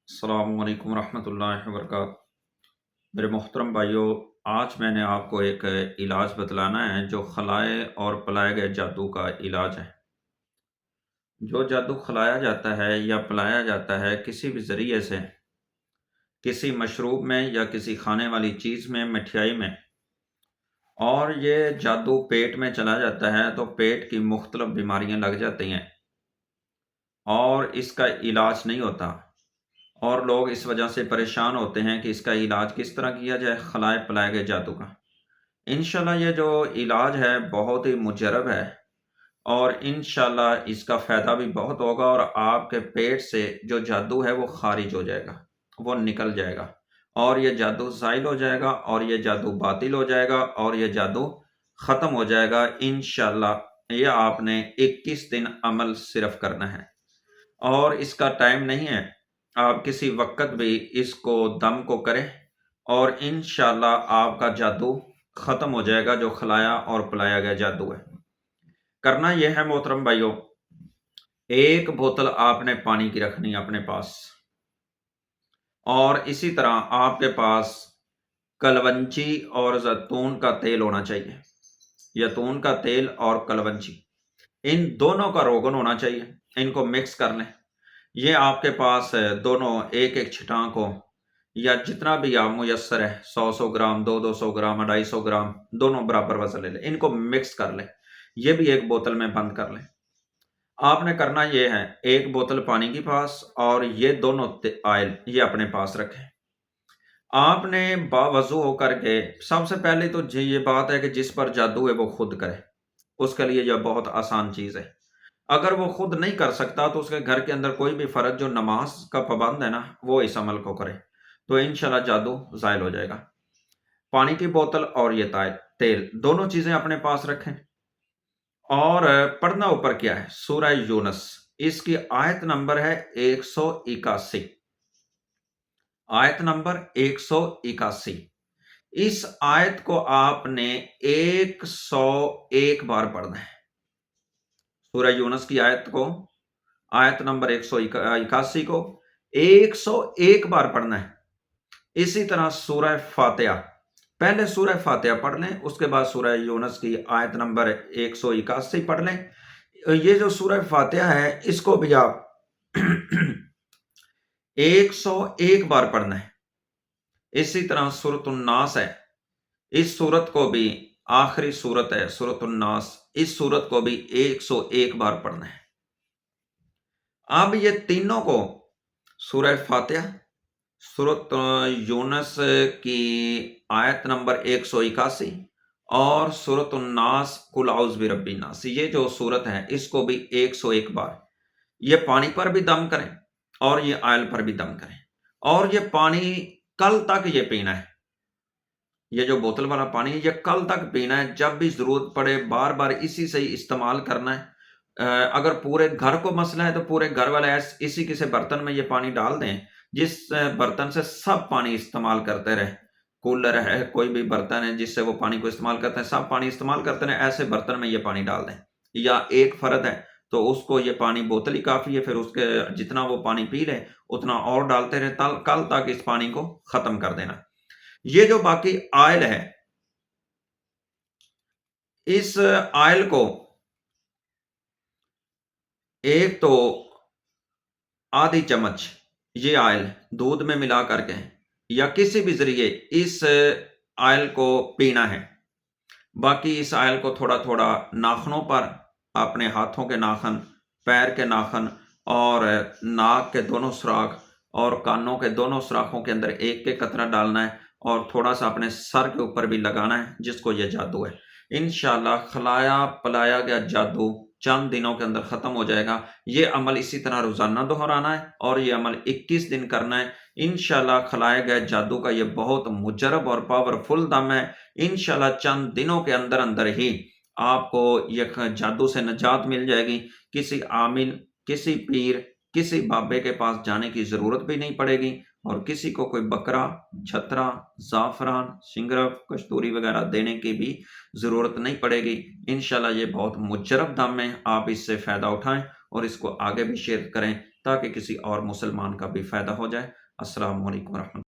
अस्सलाम वालेकुम रहमतुल्लाहि वबरकातुहू। मेरे मोहतरम भाइयों, आज मैंने आपको एक इलाज बतलाना है जो खलाए और पलाए गए जादू का इलाज है। जो जादू खलाया जाता है या पलाया जाता है किसी भी ज़रिए से, किसी मशरूब में या किसी खाने वाली चीज़ में, मिठाई में, और ये जादू पेट में चला जाता है तो पेट की मुख्तलिफ बीमारियां लग जाती हैं और इसका इलाज नहीं होता। और लोग इस वजह से परेशान होते हैं कि इसका इलाज किस तरह किया जाए खलाए पलाए गए जादू का। इंशाल्लाह ये जो इलाज है बहुत ही मुजरब है और इंशाल्लाह इसका फ़ायदा भी बहुत होगा और आपके पेट से जो जादू है वो ख़ारिज हो जाएगा, वो निकल जाएगा और ये जादू ज़ाइल हो जाएगा और ये जादू बातिल हो जाएगा और ये जादू ख़त्म हो जाएगा इंशाल्लाह। ये आपने 21 दिन अमल सिर्फ़ करना है और इसका टाइम नहीं है। आप किसी वक़्त भी इसको दम को करें और इंशाल्लाह आपका जादू ख़त्म हो जाएगा जो खिलाया और पिलाया गया जादू है। करना ये है मोहतरम भाइयों, 1 बोतल आपने पानी की रखनी है अपने पास और इसी तरह आपके पास कलवंजी और ज़ैतून का तेल होना चाहिए। ज़ैतून का तेल और कलवंजी, इन दोनों का रोगन होना चाहिए। इनको मिक्स कर लें। ये आपके पास दोनों एक-एक छटाक हो या जितना भी आप मुयस्सर है, 100-100 ग्राम, 200-200 ग्राम, 250 ग्राम, दोनों बराबर वज़न ले लें। इनको मिक्स कर लें। ये भी एक बोतल में बंद कर लें। आपने करना ये है, 1 बोतल पानी के पास और ये दोनों ऑयल ये अपने पास रखें। आपने बावज़ू होकर के सबसे पहले तो ये बात है कि जिस पर जादू है वो खुद करे। उसके लिए यह बहुत आसान चीज़ है। अगर वो खुद नहीं कर सकता तो उसके घर के अंदर कोई भी फ़र्द जो नमाज का पाबंद है ना, वो इस अमल को करे, तो इंशाल्लाह जादू ज़ाइल हो जाएगा। पानी की बोतल और ये तेल दोनों चीज़ें अपने पास रखें और पढ़ना ऊपर क्या है, सूरह यूनुस, इसकी आयत नंबर है 181। आयत नंबर 181। इस आयत को आपने 101 बार पढ़ना है। सूरह यूनुस की आयत को, आयत नंबर 181 को 101 बार पढ़ना है। इसी तरह सूरह फातिहा, पहले सूरह फातिहा पढ़ लें, उसके बाद सूरह यूनुस की आयत नंबर 181 पढ़ लें। ये जो सूरह फातिहा है इसको भी आप 101 बार पढ़ना है। इसी तरह सूरतुन नास है, इस सूरत को भी, आखिरी सूरत है सूरतुन नास, इस सूरत को भी 101 बार पढ़ना है। अब ये तीनों को, सूरह फातिहा, सूरत यूनुस की आयत नंबर 181 और सूरत नास कुल औज़ बिरब्बिन नास, ये जो सूरत है इसको भी 101 बार ये पानी पर भी दम करें और ये ऑयल पर भी दम करें और ये पानी कल तक ये पीना है। ये जो बोतल वाला पानी है ये कल तक पीना है, जब भी ज़रूरत पड़े बार-बार इसी से ही इस्तेमाल करना है। अगर पूरे घर को मसला है तो पूरे घर वाले इसी किसी बर्तन में ये पानी डाल दें जिस बर्तन से सब पानी इस्तेमाल करते रहे। कूलर है, कोई भी बर्तन है जिससे वो पानी को इस्तेमाल करते हैं, सब पानी इस्तेमाल करते हैं, ऐसे बर्तन में ये पानी डाल दें। या एक फ़र्द है तो उसको ये पानी बोतल ही काफ़ी है, फिर उसके जितना वो पानी पी ले उतना और डालते रहे, कल तक इस पानी को ख़त्म कर देना। ये जो बाकी ऑयल है, इस ऑयल को एक तो आधी चम्मच ये ऑयल दूध में मिला करके या किसी भी ज़रिए इस ऑयल को पीना है। बाकी इस ऑयल को थोड़ा-थोड़ा नाखूनों पर, अपने हाथों के नाखून, पैर के नाखून और नाक के दोनों सुराख और कानों के दोनों सुराखों के अंदर एक-एक कतरा डालना है और थोड़ा-सा अपने सर के ऊपर भी लगाना है जिसको ये जादू है। इंशाल्लाह खलाया-पलाया गया जादू चंद दिनों के अंदर ख़त्म हो जाएगा। ये अमल इसी तरह रोज़ाना दोहराना है और ये अमल 21 दिन करना है। इंशाल्लाह खलाए गए जादू का ये बहुत मुजरब और पावरफुल दम है। इंशाल्लाह चंद दिनों के अंदर-अंदर ही आपको ये जादू से निजात मिल जाएगी। किसी आमिल, किसी पीर, किसी बाबे के पास जाने की ज़रूरत भी नहीं पड़ेगी और किसी को कोई बकरा, छतरा, ज़ाफ़रान, सिंगरफ, कस्तूरी वग़ैरह देने की भी ज़रूरत नहीं पड़ेगी। इंशाल्लाह ये बहुत मुजरब दम है, आप इससे फ़ायदा उठाएँ और इसको आगे भी शेयर करें تاکہ کسی اور مسلمان کا بھی فائدہ ہو جائے۔ السلام علیکم ورحمۃ